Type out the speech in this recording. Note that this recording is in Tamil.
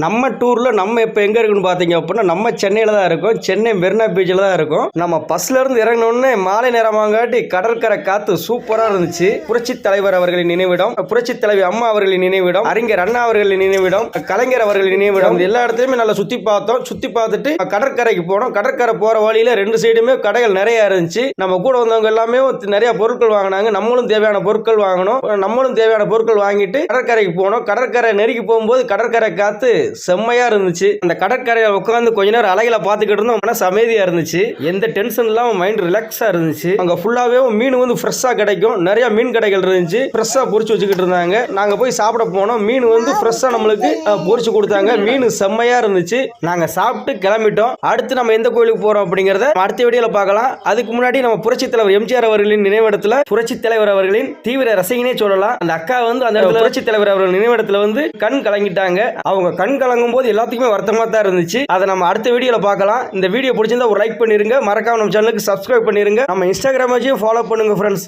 நம்ம டூர்ல நம்ம இப்போ எங்க இருக்குன்னு பாத்தீங்க அப்படின்னா நம்ம சென்னையில தான் இருக்கோம். சென்னை மெரினா பீச்சில் தான் இருக்கும். நம்ம பஸ்ல இருந்து இறங்கினோடனே மாலை நேரமாங்காட்டி கடற்கரை காத்து சூப்பரா இருந்துச்சு. புரட்சி தலைவர் அவர்களின் நினைவிடம், புரட்சி தலைவி அம்மா அவர்களின் நினைவிடம், அறிஞர் அண்ணா அவர்களின் நினைவிடம், கலைஞர் அவர்களின் நினைவிடம், எல்லா இடத்துலயுமே நல்லா சுத்தி பார்த்தோம். சுத்தி பார்த்துட்டு கடற்கரைக்கு போனோம். கடற்கரை போற வழியில ரெண்டு சைடுமே கடைகள் நிறைய இருந்துச்சு. நம்ம கூட வந்தவங்க எல்லாமே நிறைய பொருட்கள் வாங்கினாங்க. நம்மளும் தேவையான பொருட்கள் வாங்கணும். நம்மளும் தேவையான பொருட்கள் வாங்கிட்டு கடற்கரைக்கு போனோம். கடற்கரை நெருங்கி போகும்போது கடற்கரை காத்து செம்மையா இருந்துச்சு. அந்த கடற்கரையை உட்காந்து கொஞ்ச நேரம் அலைகளை பார்த்துக்கிட்டு இருந்தோம். மனசு அமைதியா இருந்துச்சு. எந்த டென்ஷன் இல்லாம மைண்ட் ரிலாக்ஸா இருந்துச்சு. அங்க ஃபுல்லாவே மீன் ஃப்ரெஷ்ஷா கிடைக்கும். நிறைய மீன் கடைகள் இருந்துச்சு. ஃப்ரெஷ்ஷா பொரிச்சு வச்சுக்கிட்டு இருந்தாங்க. நாங்க போய் சாப்பிட போனோம். மீன் ஃப்ரெஷ்ஷா நம்மளுக்கு பொரிச்சு கொடுத்தாங்க. மீன் செம்மையா இருந்துச்சு. நாங்க சாப்பிட்டு கிளம்பிட்டோம். அடுத்து நம்ம எந்த கோயிலுக்கு போறோம் அப்படிங்கறத அடுத்த வீடியோல பார்க்கலாம். அதுக்கு முன்னாடி நம்ம புரட்சி தலைவர் எம்ஜிஆர் அவர்களின் நினைவிடத்துல புரட்சி தலைவர் அவர்களின் தீவிர ரசிகனே சொல்லலாம். அந்த அக்கா அந்த இடத்துல புரட்சி தலைவர் அவர்கள் நினைவிடத்துல கண் கலங்கிட்டாங்க. அவங்க கண் கலங்கும் போது எல்லாத்துக்குமே வருத்தமா தான் இருந்துச்சு. அதை நம்ம அடுத்த வீடியோல பார்க்கலாம். இந்த வீடியோ பிடிச்சிருந்தா ஒரு லைக் பண்ணிருங்க. மறக்காம நம்ம சேனலுக்கு சப்ஸ்கிரைப் பண்ணிருங்க. நம்ம இன்ஸ்டாகிராம் ஃபாலோ பண்ணுங்க ஃப்ரெண்ட்ஸ்.